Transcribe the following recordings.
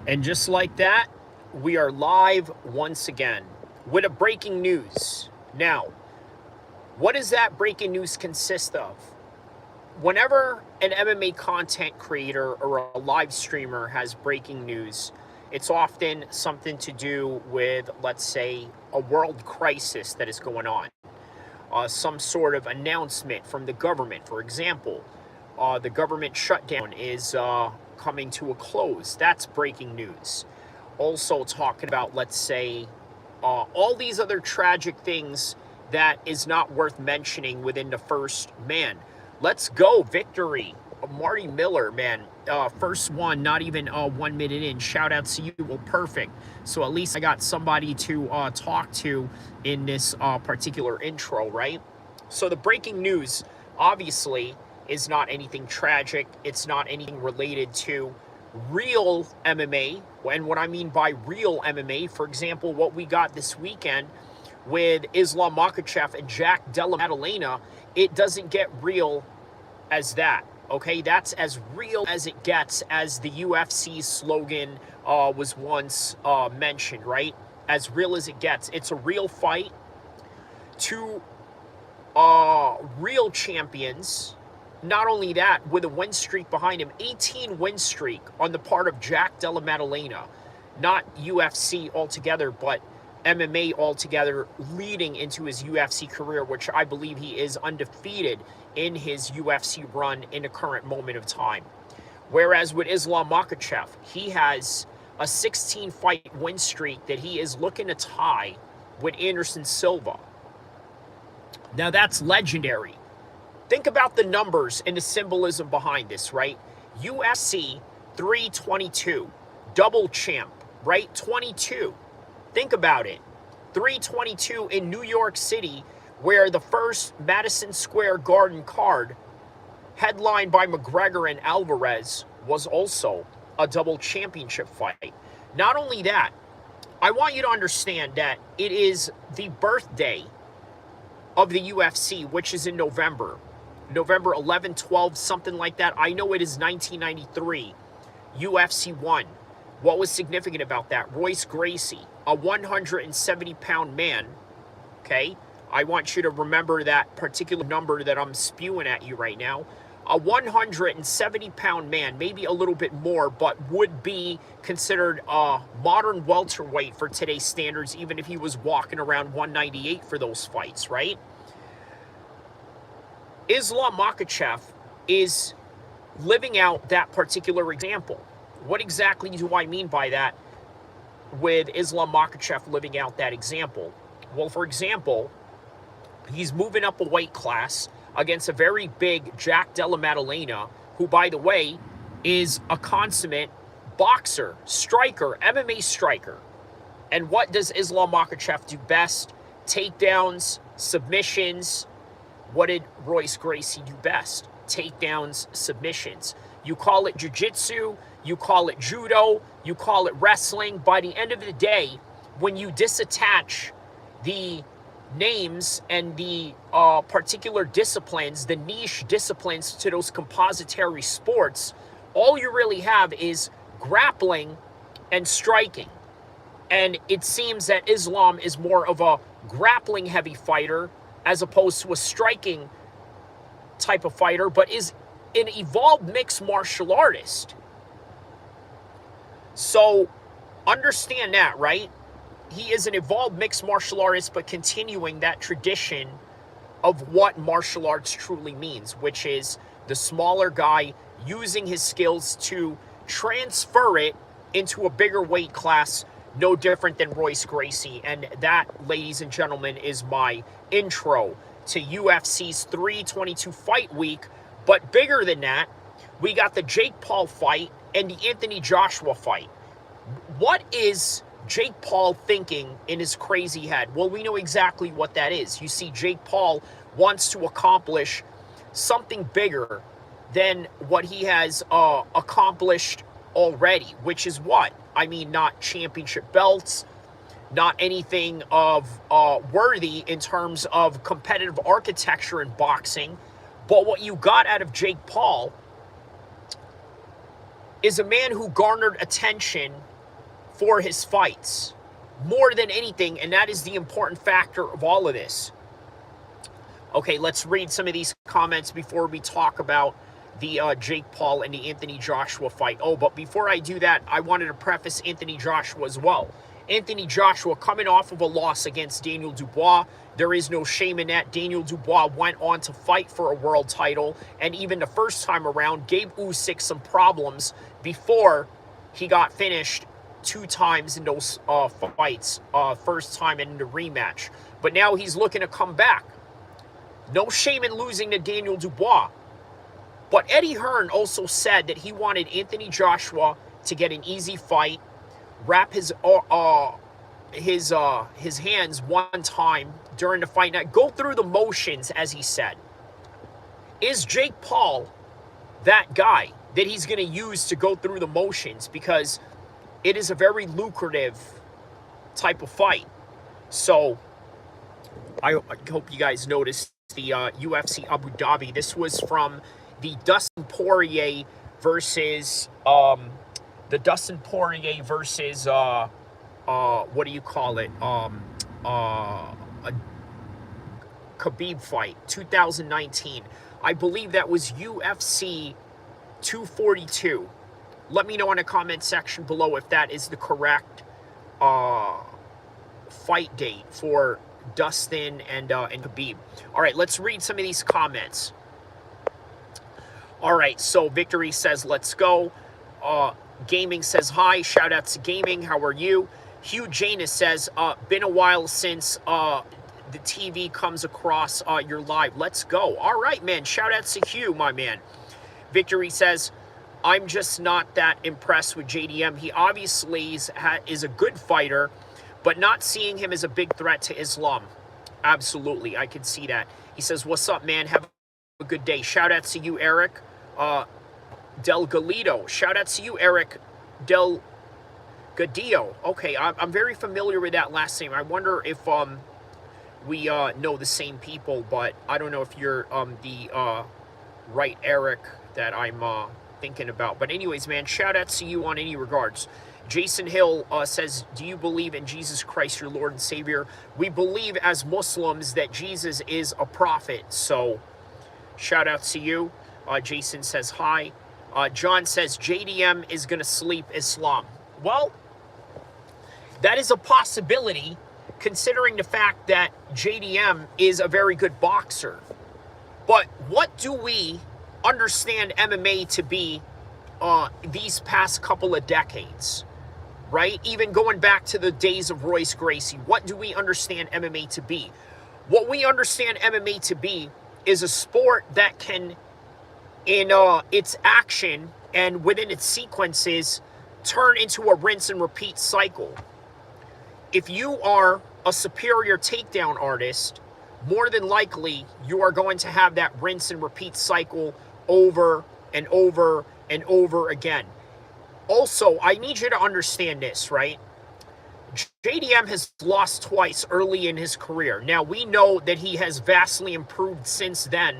And just like that, we are live once again with a breaking news. Now, what does that breaking news consist of? Whenever an MMA content creator or a live streamer has breaking news, it's often something to do with, let's say, a world crisis that is going on. Some sort of announcement from the government. For example, the government shutdown is coming to a close. That's breaking news. Also talking about, let's say, all these other tragic things that is not worth mentioning within the first, man, let's go, victory. Marty Miller, man, first one, not even 1 minute in. Shout out to you. Well, perfect. So at least I got somebody to talk to in this particular intro, right? So the breaking news, obviously, is not anything tragic. It's not anything related to real MMA. And what I mean by real MMA, for example, what we got this weekend with Islam Makhachev and Jack Della Maddalena, it doesn't get real as that. Okay, that's as real as it gets, as the UFC slogan was once mentioned, right? As real as it gets. It's a real fight. Two real champions. Not only that, with a win streak behind him, 18 win streak on the part of Jack Della Maddalena. Not UFC altogether, but MMA altogether, leading into his UFC career, which I believe he is undefeated in his UFC run in the current moment of time. Whereas with Islam Makhachev, he has a 16-fight win streak that he is looking to tie with Anderson Silva. Now that's legendary. Think about the numbers and the symbolism behind this, right? UFC 322, double champ, right? 22. Think about it. 322 in New York City, where the first Madison Square Garden card, headlined by McGregor and Alvarez, was also a double championship fight. Not only that, I want you to understand that it is the birthday of the UFC, which is in November 11, 12, something like that. I know it is 1993, UFC 1. What was significant about that? Royce Gracie, a 170-pound man, okay? I want you to remember that particular number that I'm spewing at you right now. A 170-pound man, maybe a little bit more, but would be considered a modern welterweight for today's standards, even if he was walking around 198 for those fights, right? Islam Makhachev is living out that particular example. What exactly do I mean by that with Islam Makhachev living out that example? Well, for example, he's moving up a weight class against a very big Jack Della Maddalena, who, by the way, is a consummate boxer, striker, MMA striker. And what does Islam Makhachev do best? Takedowns, submissions. What did Royce Gracie do best? Takedowns, submissions. You call it jiu-jitsu, you call it judo, you call it wrestling. By the end of the day, when you disattach the names and the particular disciplines, the niche disciplines to those compository sports, all you really have is grappling and striking. And it seems that Islam is more of a grappling heavy fighter as opposed to a striking type of fighter, but is an evolved mixed martial artist. So understand that, right? He is an evolved mixed martial artist, but continuing that tradition of what martial arts truly means, which is the smaller guy using his skills to transfer it into a bigger weight class, no different than Royce Gracie. And that, ladies and gentlemen, is my intro to UFC's 322 fight week. But bigger than that, we got the Jake Paul fight and the Anthony Joshua fight. What is Jake Paul thinking in his crazy head? Well, we know exactly what that is. You see, Jake Paul wants to accomplish something bigger than what he has accomplished already, which is what? I mean, not championship belts, not anything of worthy in terms of competitive architecture in boxing. But what you got out of Jake Paul is a man who garnered attention for his fights more than anything, and that is the important factor of all of this. Okay, let's read some of these comments before we talk about the Jake Paul and the Anthony Joshua fight. Oh, but before I do that, I wanted to preface Anthony Joshua as well. Anthony Joshua coming off of a loss against Daniel Dubois. There is no shame in that. Daniel Dubois went on to fight for a world title, and even the first time around gave Usyk some problems before he got finished 2 times in those fights, first time in the rematch. But now he's looking to come back. No shame in losing to Daniel Dubois. But Eddie Hearn also said that he wanted Anthony Joshua to get an easy fight, wrap his hands one time during the fight night, go through the motions, as he said. Is Jake Paul that guy that he's going to use to go through the motions? Because it is a very lucrative type of fight. So I hope you guys noticed the UFC Abu Dhabi. This was from the Dustin Poirier versus what do you call it? A Khabib fight, 2019. I believe that was UFC 242. Let me know in the comment section below if that is the correct fight date for Dustin and Khabib. All right, let's read some of these comments. All right, so Victory says, let's go. Gaming says, hi. Shout out to Gaming. How are you? Hugh Janus says, been a while since the TV comes across your live. Let's go. All right, man. Shout out to Hugh, my man. Victory says, I'm just not that impressed with JDM. He obviously is a good fighter, but not seeing him as a big threat to Islam. Absolutely, I can see that. He says, what's up, man? Have a good day. Shout out to you, Eric Del Galito. Shout out to you, Eric Del Gadillo. Okay, I'm very familiar with that last name. I wonder if we know the same people, but I don't know if you're the right Eric that I'm thinking about. But anyways, man, shout out to you on any regards. Jason Hill says, do you believe in Jesus Christ, your Lord and Savior? We believe as Muslims that Jesus is a prophet. So shout out to you. Jason says, hi. John says, JDM is going to sleep Islam. Well, that is a possibility, considering the fact that JDM is a very good boxer. But what do we understand MMA to be these past couple of decades, right? Even going back to the days of Royce Gracie, what do we understand MMA to be? What we understand MMA to be is a sport that can, in its action and within its sequences, turn into a rinse and repeat cycle. If you are a superior takedown artist, more than likely you are going to have that rinse and repeat cycle over and over and over again. Also, I need you to understand this, right? JDM has lost twice early in his career. Now, we know that he has vastly improved since then.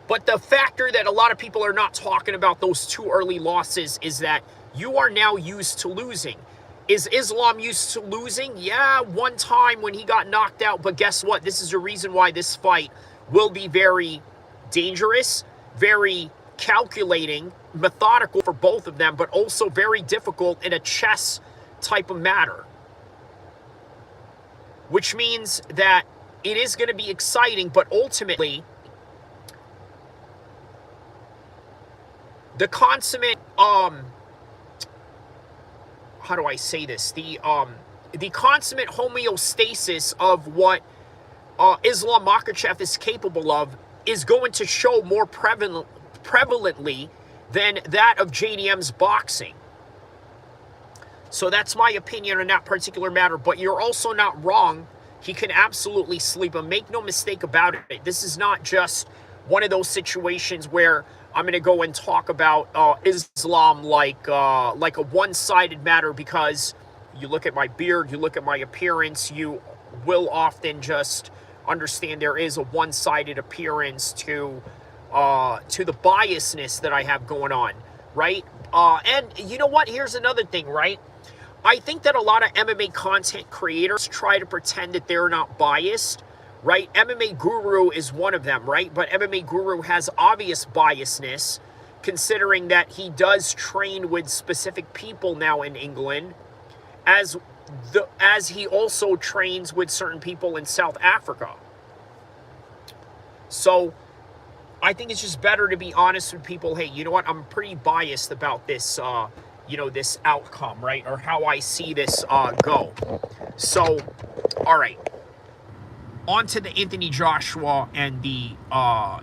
But the factor that a lot of people are not talking about those 2 early losses is that you are now used to losing. Is Islam used to losing? Yeah, one time when he got knocked out. But guess what? This is the reason why this fight will be very dangerous, very calculating, methodical for both of them, but also very difficult in a chess type of matter. Which means that it is going to be exciting, but ultimately, the consummate, how do I say this? The consummate homeostasis of what Islam Makhachev is capable of is going to show more prevalently than that of JDM's boxing. So that's my opinion on that particular matter. But you're also not wrong. He can absolutely sleep him. Make no mistake about it. This is not just one of those situations where I'm going to go and talk about Islam like a one-sided matter, because you look at my beard, you look at my appearance, you will often just understand there is a one-sided appearance to the biasness that I have going on. right? And you know what? Here's another thing, right? I think that a lot of MMA content creators try to pretend that they're not biased, right? MMA Guru is one of them, right? But MMA Guru has obvious biasness, considering that he does train with specific people now in England, as he also trains with certain people in South Africa. So I think it's just better to be honest with people. Hey, you know what? I'm pretty biased about this, this outcome, right? Or how I see this go. So, all right. On to the Anthony Joshua and the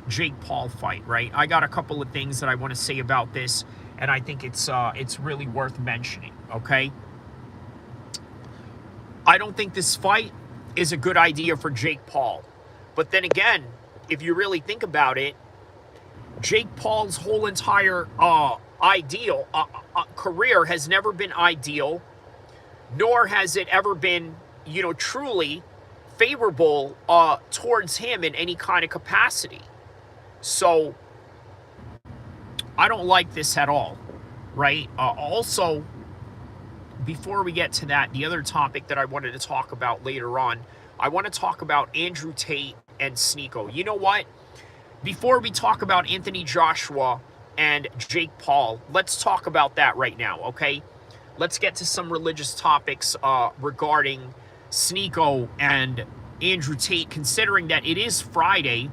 Jake Paul fight, right? I got a couple of things that I want to say about this, and I think it's really worth mentioning, okay? I don't think this fight is a good idea for Jake Paul. But then again, if you really think about it, Jake Paul's whole entire career has never been ideal, nor has it ever been, truly favorable towards him in any kind of capacity. So I don't like this at all, right? Also, before we get to that, the other topic that I wanted to talk about later on, I want to talk about Andrew Tate and Sneako. You know what? Before we talk about Anthony Joshua and Jake Paul, let's talk about that right now, okay? Let's get to some religious topics regarding Sneako and Andrew Tate, considering that it is Friday.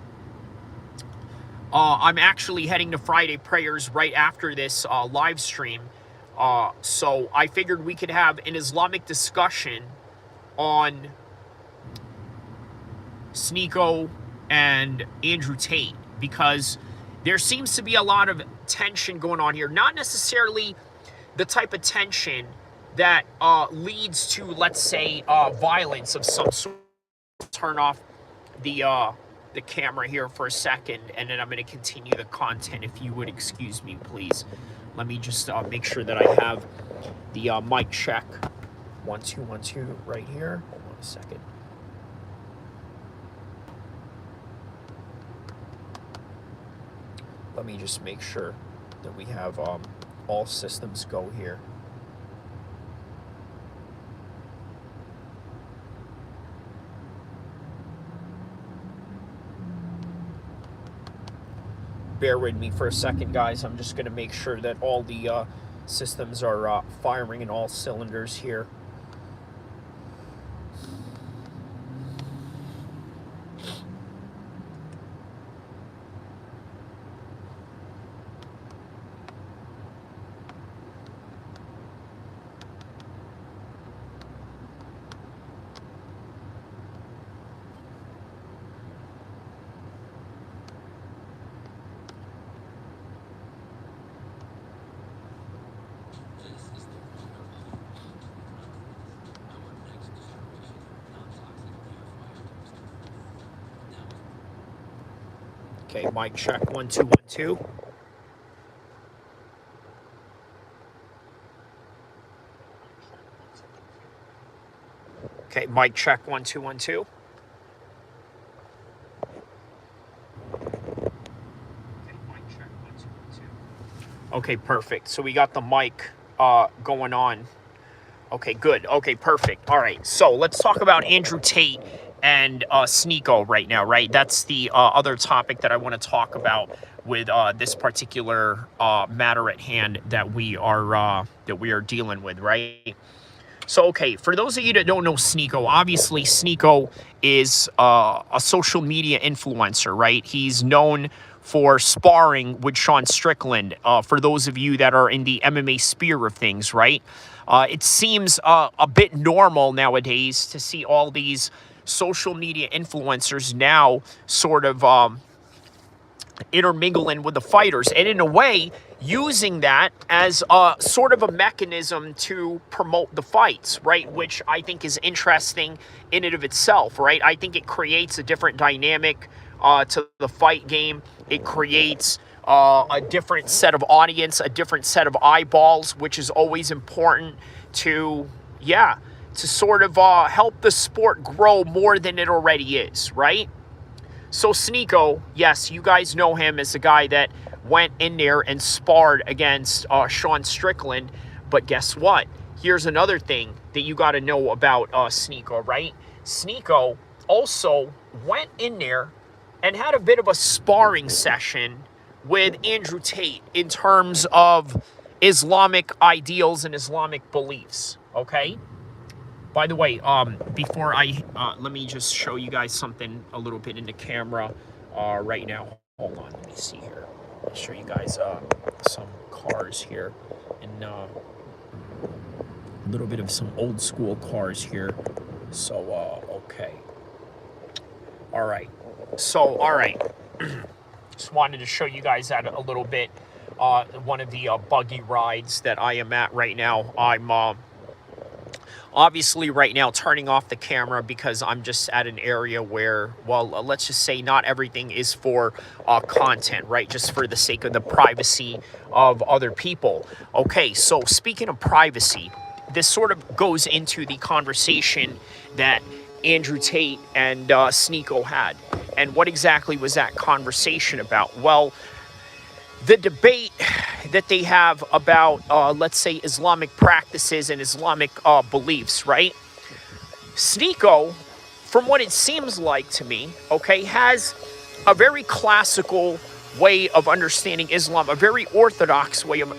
I'm actually heading to Friday prayers right after this live stream. So I figured we could have an Islamic discussion on Sneako and Andrew Tate, because there seems to be a lot of tension going on here. Not necessarily the type of tension that leads to, let's say, violence of some sort. Turn off the camera here for a second, and then I'm going to continue the content. If you would excuse me, please. Let me just make sure that I have the mic check. 1 2 1 2 right here. Hold on a second. Let me just make sure that we have all systems go here. Bear with me for a second, guys. I'm just going to make sure that all the systems are firing in all cylinders here. Okay, mic check 1 2 1 2. Okay, mic check 1 2 1 2. Okay, perfect. So we got the mic going on. Okay, good. Okay, perfect. All right, so let's talk about Andrew Tate and Sneako right now, right? That's the other topic that I want to talk about with this particular matter at hand that we are dealing with, right? So, okay, for those of you that don't know Sneako, obviously Sneako is a social media influencer, right? He's known for sparring with Sean Strickland, for those of you that are in the MMA sphere of things, right? It seems a bit normal nowadays to see all these social media influencers now sort of intermingling with the fighters, and in a way using that as a sort of a mechanism to promote the fights, right? Which I think is interesting in and of itself, right? I think it creates a different dynamic to the fight game. It creates a different set of audience, a different set of eyeballs, which is always important to sort of help the sport grow more than it already is, right? So Sneako, yes, you guys know him as the guy that went in there and sparred against Sean Strickland. But guess what? Here's another thing that you got to know about Sneako, right? Sneako also went in there and had a bit of a sparring session with Andrew Tate in terms of Islamic ideals and Islamic beliefs, okay? By the way, before I, let me just show you guys something a little bit in the camera right now. Hold on, let me see here. I'll show you guys some cars here, and a little bit of some old school cars here. So, okay. All right. So, all right. Just wanted to show you guys that a little bit. One of the buggy rides that I am at right now. I'm obviously right now turning off the camera because I'm just at an area where, well, let's just say not everything is for content, right? Just for the sake of the privacy of other people. Okay, so speaking of privacy, this sort of goes into the conversation that Andrew Tate and Sneako had. And what exactly was that conversation about? Well, the debate that they have about, let's say, Islamic practices and Islamic beliefs, right? Sneako, from what it seems like to me, okay, has a very classical way of understanding Islam, a very orthodox way of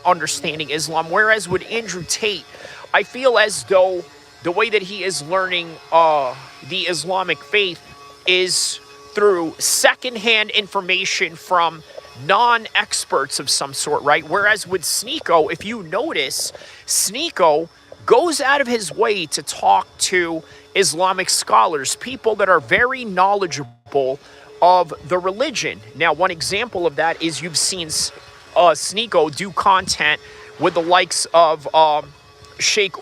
understanding Islam, whereas with Andrew Tate, I feel as though the way that he is learning the Islamic faith is through secondhand information from non-experts of some sort, right? Whereas with Sneako, if you notice, Sneako goes out of his way to talk to Islamic scholars, people that are very knowledgeable of the religion. Now, one example of that is you've seen Sneako do content with the likes of Sheikh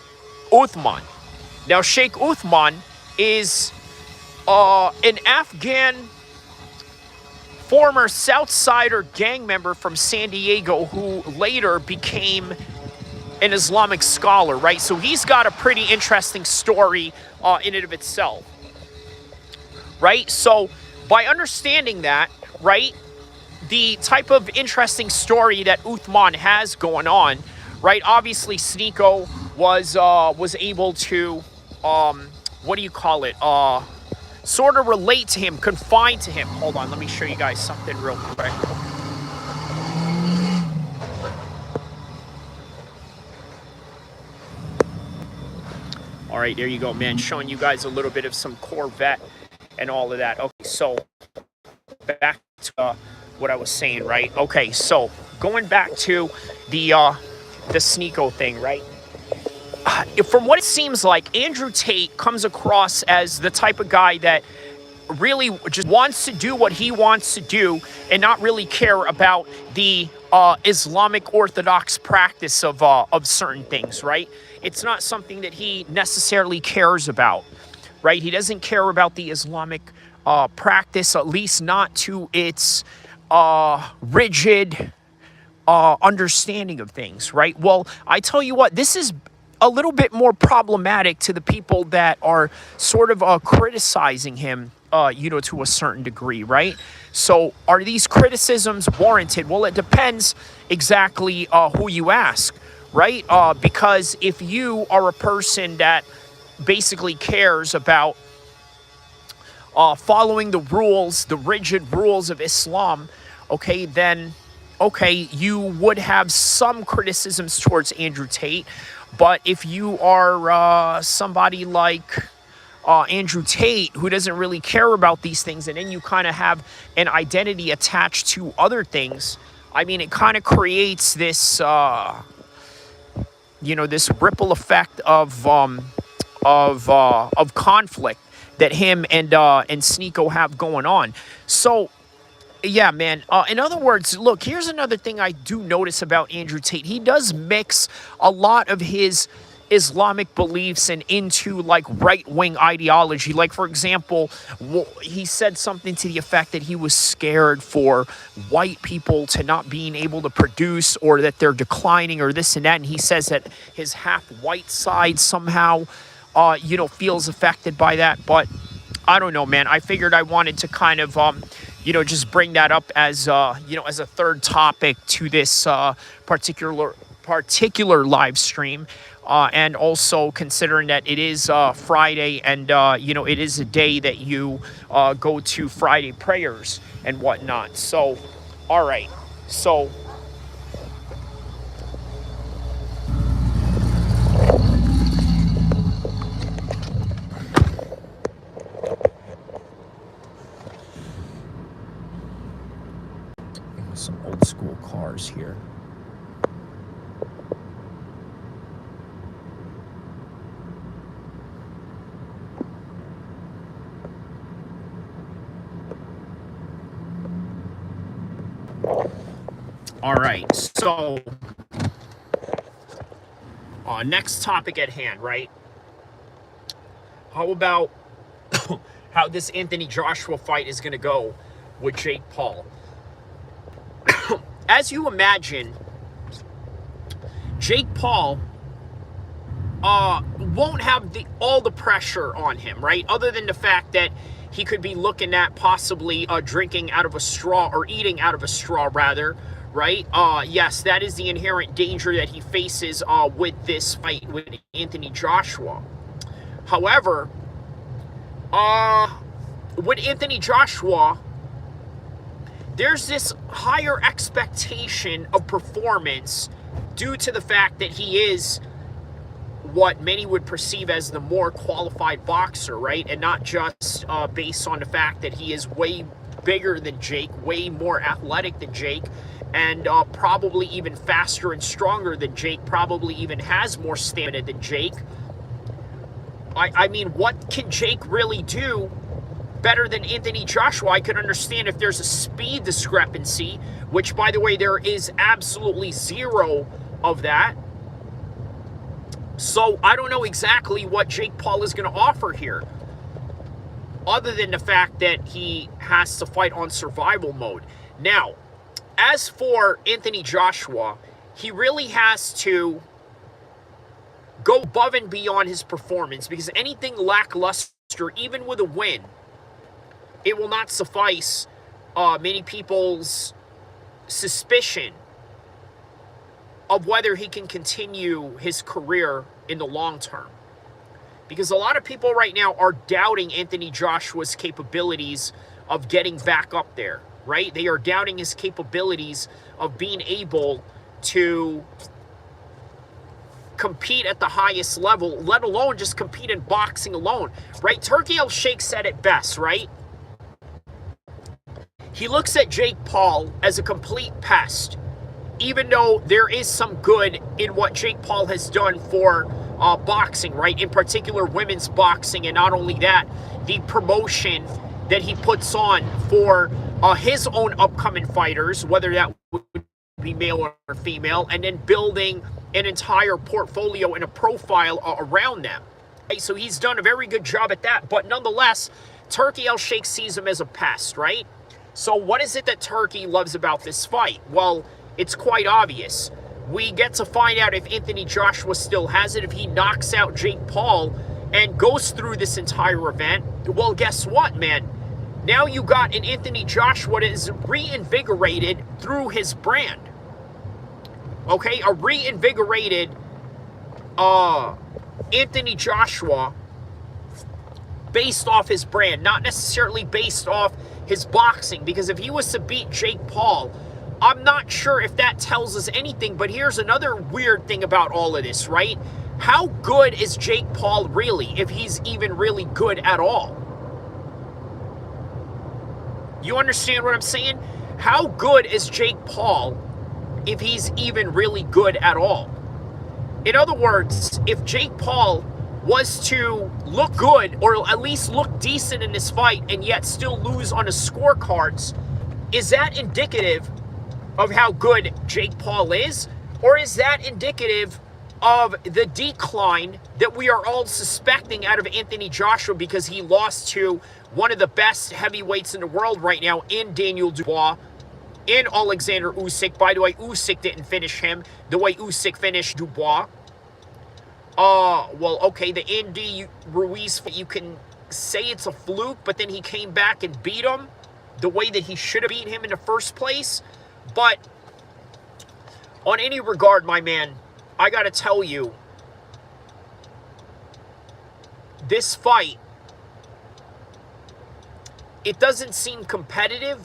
Uthman. Now, Sheikh Uthman is an Afghan former Southsider gang member from San Diego who later became an Islamic scholar, right? So he's got a pretty interesting story in and of itself, right? So by understanding that, right, the type of interesting story that Uthman has going on, right? Obviously, Sneako was able to, what do you call it? Sort of relate to him, confine to him. Hold on, let me show you guys something real quick. All right, there you go, man. Showing you guys a little bit of some Corvette and all of that. Okay, so back to what I was saying, right? Okay, so going back to the Sneako thing, right? From what it seems like, Andrew Tate comes across as the type of guy that really just wants to do what he wants to do and not really care about the Islamic Orthodox practice of certain things, right? It's not something that he necessarily cares about, right? He doesn't care about the Islamic practice, at least not to its rigid understanding of things, right? Well, I tell you what, this is a little bit more problematic to the people that are sort of criticizing him, to a certain degree, right? So are these criticisms warranted? Well, it depends exactly who you ask, right? Because if you are a person that basically cares about following the rules, the rigid rules of Islam, okay, then, okay, you would have some criticisms towards Andrew Tate. But if you are somebody like Andrew Tate, who doesn't really care about these things, and then you kind of have an identity attached to other things, I mean, it kind of creates this, this ripple effect of conflict that him and Sneako have going on. So, yeah, man. In other words, look, here's another thing I do notice about Andrew Tate. He does mix a lot of his Islamic beliefs and into like right-wing ideology. Like, for example, he said something to the effect that he was scared for white people to not being able to produce, or that they're declining, or this and that. And he says that his half-white side somehow, feels affected by that. But I don't know, man. I figured I wanted to kind of, you know, just bring that up as, you know, as a third topic to this particular live stream. And also considering that it is Friday, and you know, it is a day that you go to Friday prayers and whatnot. So, all right. So, some old school cars here. All right, so next topic at hand, right? How about how this Anthony Joshua fight is going to go with Jake Paul? As you imagine, Jake Paul won't have all the pressure on him, right? Other than the fact that he could be looking at possibly drinking out of a straw, or eating out of a straw, rather, right? Yes, that is the inherent danger that he faces with this fight with Anthony Joshua. However, with Anthony Joshua, there's this higher expectation of performance due to the fact that he is what many would perceive as the more qualified boxer, right? And not just based on the fact that he is way bigger than Jake, way more athletic than Jake, and probably even faster and stronger than Jake, probably even has more stamina than Jake. I mean, what can Jake really do better than Anthony Joshua? I could understand if there's a speed discrepancy, which, by the way, there is absolutely zero of that. So I don't know exactly what Jake Paul is going to offer here, other than the fact that he has to fight on survival mode. Now, as for Anthony Joshua, he really has to go above and beyond his performance, because anything lackluster, even with a win, it will not suffice many people's suspicion of whether he can continue his career in the long term. Because a lot of people right now are doubting Anthony Joshua's capabilities of getting back up there, right? They are doubting his capabilities of being able to compete at the highest level, let alone just compete in boxing alone, right? Turki El-Sheikh said it best, right? He looks at Jake Paul as a complete pest, even though there is some good in what Jake Paul has done for boxing, right? In particular, women's boxing, and not only that, the promotion that he puts on for his own upcoming fighters, whether that would be male or female, and then building an entire portfolio and a profile around them. Okay, so he's done a very good job at that, but nonetheless, Turki El-Sheikh sees him as a pest, right? So what is it that Turki loves about this fight? Well, it's quite obvious. We get to find out if Anthony Joshua still has it, if he knocks out Jake Paul and goes through this entire event. Well, guess what, man? Now you got an Anthony Joshua that is reinvigorated through his brand. Okay, a reinvigorated Anthony Joshua based off his brand, not necessarily based off his boxing, because if he was to beat Jake Paul, I'm not sure if that tells us anything. But here's another weird thing about all of this, right? How good is Jake Paul really, if he's even really good at all? You understand what I'm saying? How good is Jake Paul if he's even really good at all? In other words, if Jake Paul was to look good, or at least look decent in this fight, and yet still lose on the scorecards, is that indicative of how good Jake Paul is? Or is that indicative of the decline that we are all suspecting out of Anthony Joshua, because he lost to one of the best heavyweights in the world right now in Daniel Dubois, in Alexander Usyk? By the way, Usyk didn't finish him the way Usyk finished Dubois. Well, okay, the Andy Ruiz, you can say it's a fluke, but then he came back and beat him the way that he should have beat him in the first place. But on any regard, my man, I got to tell you, this fight, it doesn't seem competitive,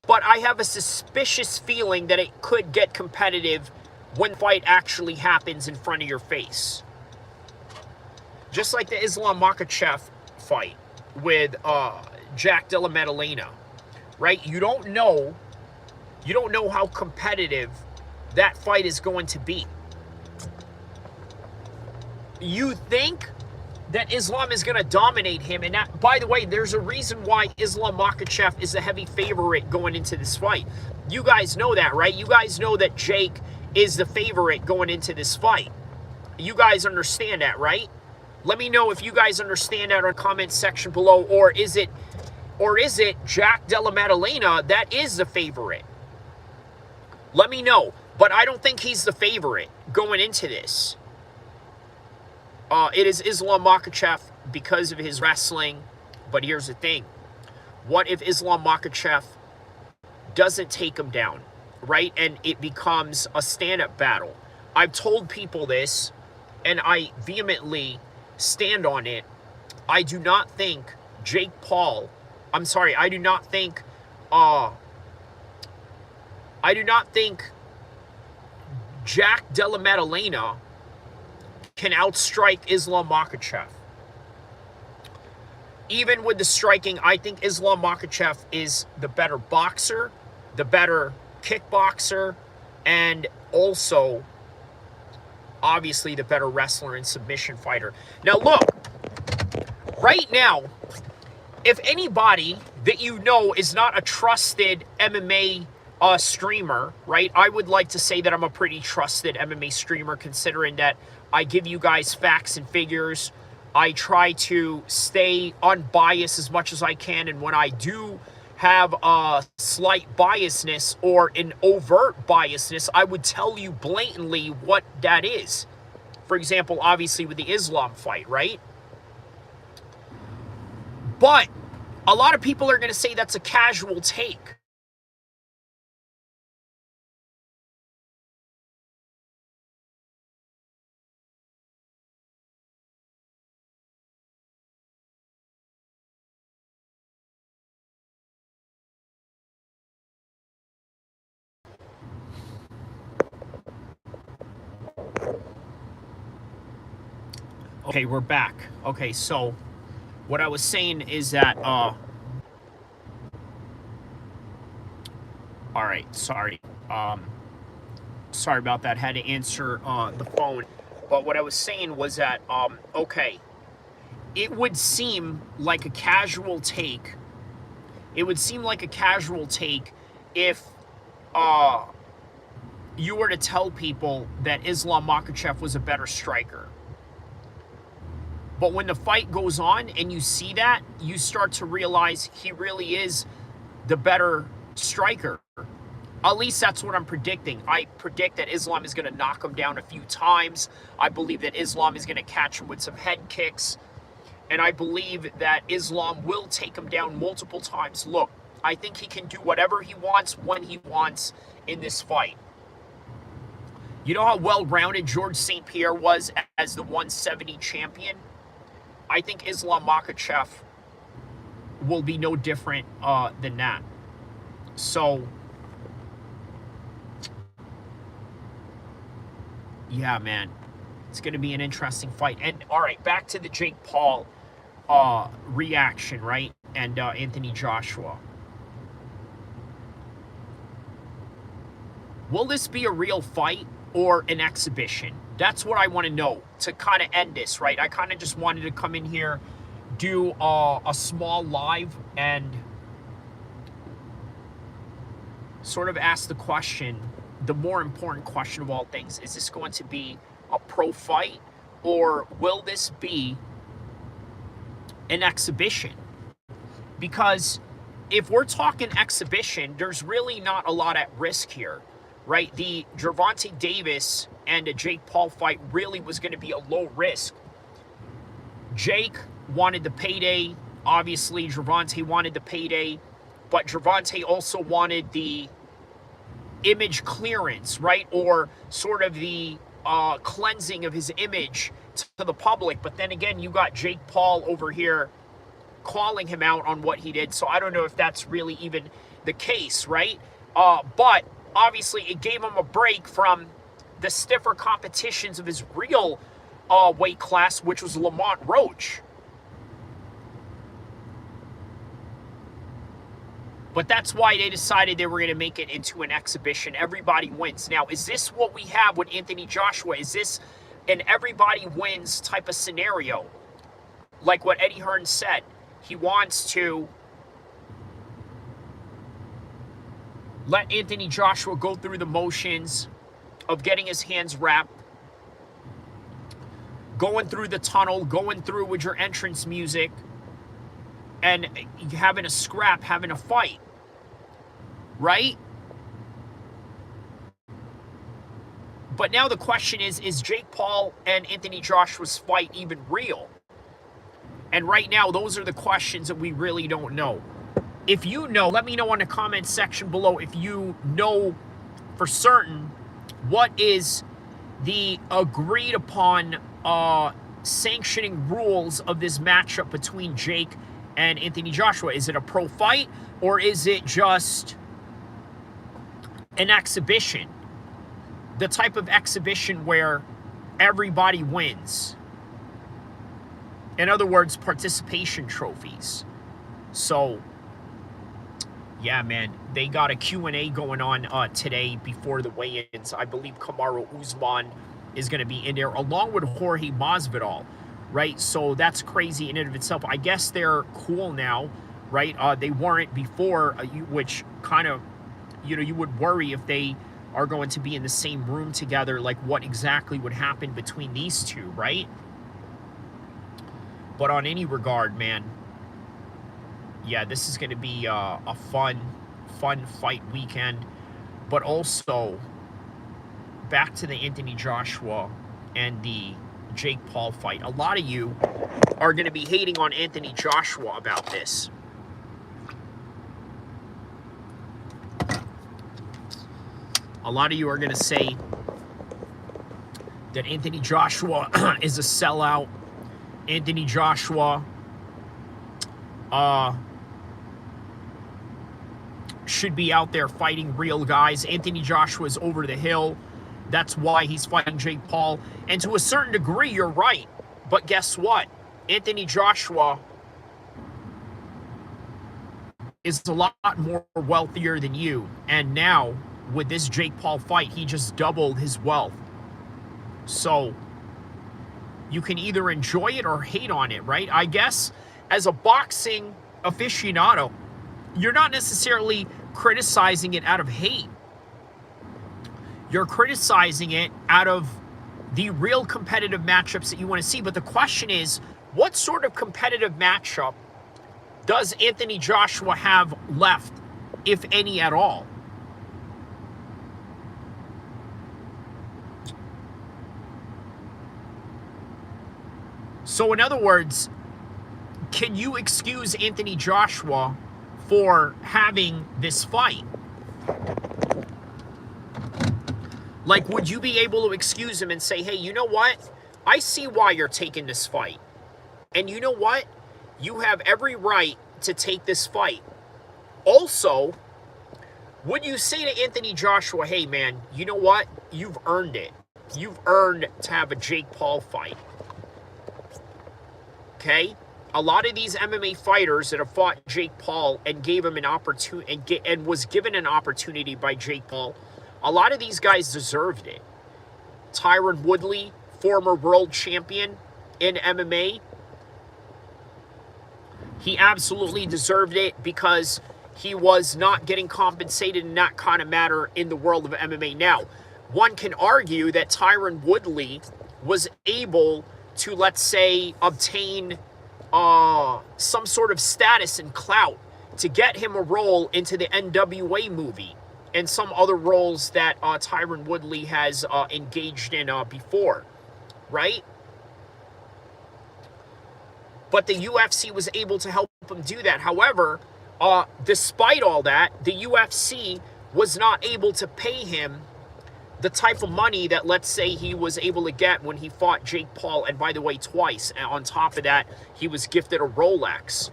but I have a suspicious feeling that it could get competitive when the fight actually happens in front of your face. Just like the Islam Makhachev fight with Jack Della Maddalena, right? You don't know how competitive that fight is going to be. You think that Islam is going to dominate him, and that, by the way, there's a reason why Islam Makhachev is a heavy favorite going into this fight. You guys know that, right? You guys know that Jake is the favorite going into this fight. You guys understand that, right? Let me know if you guys understand that in the comment section below, or is it Jack Della Maddalena that is the favorite? Let me know, but I don't think he's the favorite going into this. It is Islam Makhachev because of his wrestling, but here's the thing. What if Islam Makhachev doesn't take him down, right? And it becomes a stand-up battle. I've told people this, and I vehemently stand on it. I do not think I do not think Jack Della Maddalena can outstrike Islam Makhachev. Even with the striking, I think Islam Makhachev is the better boxer, the better kickboxer, and also, obviously, the better wrestler and submission fighter. Now, look, right now, if anybody that you know is not a trusted MMA streamer, right? I would like to say that I'm a pretty trusted MMA streamer, considering that I give you guys facts and figures. I try to stay unbiased as much as I can, and when I do have a slight biasness or an overt biasness, I would tell you blatantly what that is. For example, obviously with the Islam fight, right? But a lot of people are going to say that's a casual take. Okay, we're back. Okay, so what I was saying is that, all right, sorry. Sorry about that. Had to answer the phone. But what I was saying was that, okay, it would seem like a casual take. It would seem like a casual take if you were to tell people that Islam Makhachev was a better striker. But when the fight goes on and you see that, you start to realize he really is the better striker. At least that's what I'm predicting. I predict that Islam is going to knock him down a few times. I believe that Islam is going to catch him with some head kicks. And I believe that Islam will take him down multiple times. Look, I think he can do whatever he wants when he wants in this fight. You know how well-rounded George St. Pierre was as the 170 champion? I think Islam Makhachev will be no different than that. So, yeah, man, it's going to be an interesting fight. And, all right, back to the Jake Paul reaction, right? And Anthony Joshua. Will this be a real fight or an exhibition? That's what I want to know to kind of end this, right? I kind of just wanted to come in here, do a small live, and sort of ask the question, the more important question of all things, is this going to be a pro fight, or will this be an exhibition? Because if we're talking exhibition, there's really not a lot at risk here, right? The Gervonta Davis and a Jake Paul fight really was going to be a low risk. Jake wanted the payday. Obviously, Gervonta wanted the payday, but Gervonta also wanted the image clearance, right? Or sort of the cleansing of his image to the public. But then again, you got Jake Paul over here calling him out on what he did. So I don't know if that's really even the case, right? But obviously it gave him a break from the stiffer competitions of his real weight class, which was Lamont Roach. But that's why they decided they were going to make it into an exhibition. Everybody wins. Now, is this what we have with Anthony Joshua? Is this an everybody wins type of scenario? Like what Eddie Hearn said, he wants to let Anthony Joshua go through the motions of getting his hands wrapped, going through the tunnel, going through with your entrance music, and having a scrap, having a fight, right? But now the question is Jake Paul and Anthony Joshua's fight even real? And right now, those are the questions that we really don't know. If you know, let me know in the comment section below if you know for certain what is the agreed upon sanctioning rules of this matchup between Jake and Anthony Joshua. Is it a pro fight, or is it just an exhibition? The type of exhibition where everybody wins. In other words, participation trophies. So, yeah, man, they got a Q&A going on today before the weigh-ins. I believe Kamaru Usman is going to be in there, along with Jorge Masvidal, right? So that's crazy in and of itself. I guess they're cool now, right? They weren't before, which kind of, you know, you would worry if they are going to be in the same room together, like what exactly would happen between these two, right? But on any regard, man, yeah, this is going to be a fun fight weekend. But also, back to the Anthony Joshua and the Jake Paul fight. A lot of you are going to be hating on Anthony Joshua about this. A lot of you are going to say that Anthony Joshua is a sellout. Anthony Joshua should be out there fighting real guys. Anthony Joshua is over the hill. That's why he's fighting Jake Paul. And to a certain degree, you're right. But guess what? Anthony Joshua is a lot more wealthier than you. And now, with this Jake Paul fight, he just doubled his wealth. So you can either enjoy it or hate on it, right? I guess as a boxing aficionado, you're not necessarily criticizing it out of hate. You're criticizing it out of the real competitive matchups that you want to see. But the question is, what sort of competitive matchup does Anthony Joshua have left, if any at all? So in other words, can you excuse Anthony Joshua for having this fight? Like, would you be able to excuse him and say, hey, you know what? I see why you're taking this fight. And you know what? You have every right to take this fight. Also, would you say to Anthony Joshua, hey, man, you know what? You've earned it. You've earned to have a Jake Paul fight. Okay? A lot of these MMA fighters that have fought Jake Paul and gave him an opportunity and was given an opportunity by Jake Paul, a lot of these guys deserved it. Tyron Woodley, former world champion in MMA, he absolutely deserved it because he was not getting compensated in that kind of matter in the world of MMA. Now, one can argue that Tyron Woodley was able to, let's say, obtain some sort of status and clout to get him a role into the NWA movie and some other roles that Tyron Woodley has engaged in before, right? but the UFC was able to help him do that. However, despite all that, the UFC was not able to pay him the type of money that, let's say, he was able to get when he fought Jake Paul, and by the way, twice. And on top of that, he was gifted a Rolex,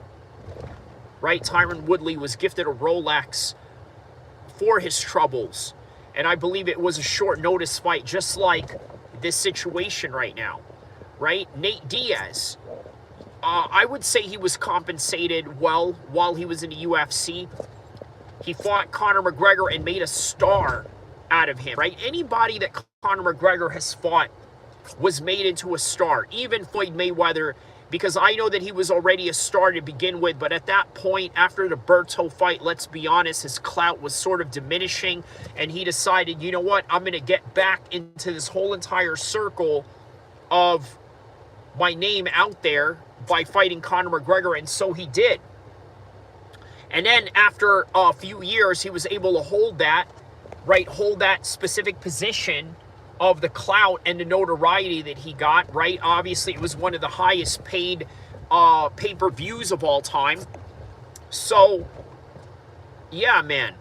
right? Tyron Woodley was gifted a Rolex for his troubles, and I believe it was a short notice fight, just like this situation right now, right? Nate Diaz, I would say he was compensated well while he was in the UFC. He fought Conor McGregor and made a star out of him, right? Anybody that Conor McGregor has fought was made into a star, even Floyd Mayweather, because I know that he was already a star to begin with, but at that point, after the Berto fight, let's be honest, his clout was sort of diminishing, and he decided, you know what, I'm going to get back into this whole entire circle of my name out there by fighting Conor McGregor, and so he did. And then after a few years, he was able to hold that, right, hold that specific position of the clout and the notoriety that he got, right? Obviously, it was one of the highest paid pay-per-views of all time. So, yeah, man.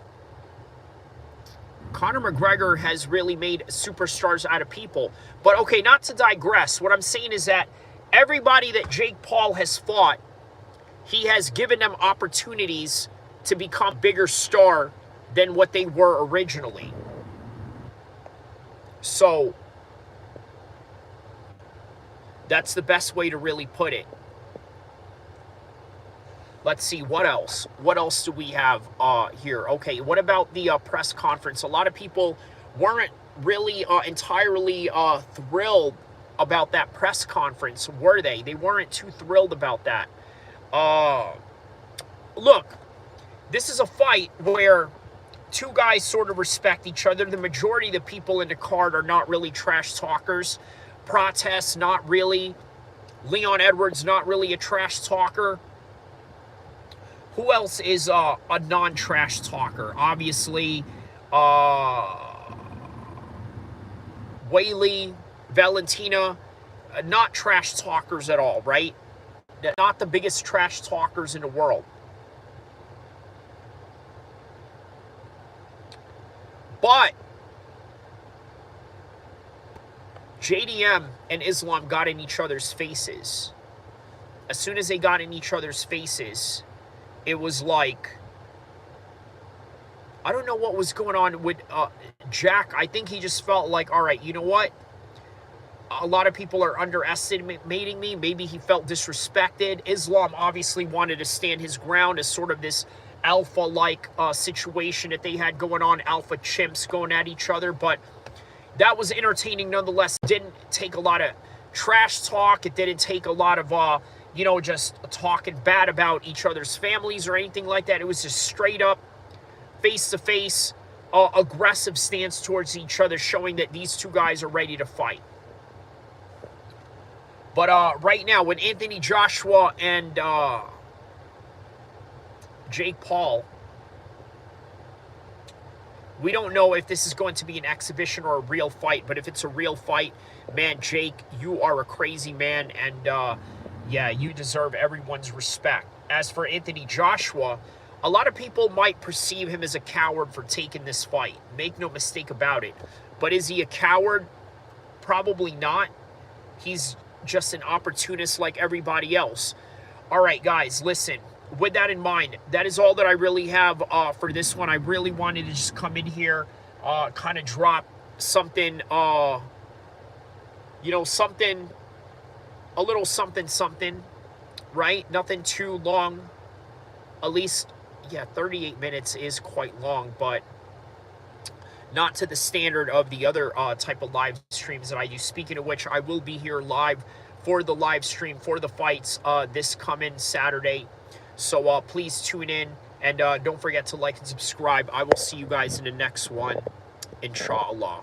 Conor McGregor has really made superstars out of people. But, okay, not to digress. What I'm saying is that everybody that Jake Paul has fought, he has given them opportunities to become a bigger star than what they were originally. So, that's the best way to really put it. Let's see, what else? What else do we have here? Okay, what about the press conference? A lot of people weren't really entirely thrilled about that press conference, were they? They weren't too thrilled about that. Look, this is a fight where two guys sort of respect each other. The majority of the people in the card are not really trash talkers. Protests, not really. Leon Edwards, not really a trash talker. Who else is a non-trash talker? Obviously, Whaley, Valentina, not trash talkers at all, right? Not the biggest trash talkers in the world. But JDM and Islam got in each other's faces. As soon as they got in each other's faces, it was like, I don't know what was going on with Jack. I think he just felt like, all right, you know what? A lot of people are underestimating me. Maybe he felt disrespected. Islam obviously wanted to stand his ground as sort of this alpha-like situation that they had going on, alpha chimps going at each other, but that was entertaining nonetheless. It didn't take a lot of trash talk. It didn't take a lot of, just talking bad about each other's families or anything like that. It was just straight up, face-to-face, aggressive stance towards each other, showing that these two guys are ready to fight. But right now, with Anthony Joshua and Jake Paul, we don't know if this is going to be an exhibition or a real fight, but if it's a real fight, man, Jake, you are a crazy man, and yeah, you deserve everyone's respect. As for Anthony Joshua, a lot of people might perceive him as a coward for taking this fight. Make no mistake about it. But is he a coward? Probably not. He's just an opportunist like everybody else. All right, guys, listen. With that in mind, that is all that I really have for this one. I really wanted to just come in here, kind of drop something, something, a little something, right? Nothing too long. At least, yeah, 38 minutes is quite long, but not to the standard of the other type of live streams that I do. Speaking of which, I will be here live for the live stream for the fights this coming Saturday. So please tune in, and don't forget to like and subscribe. I will see you guys in the next one, inshallah.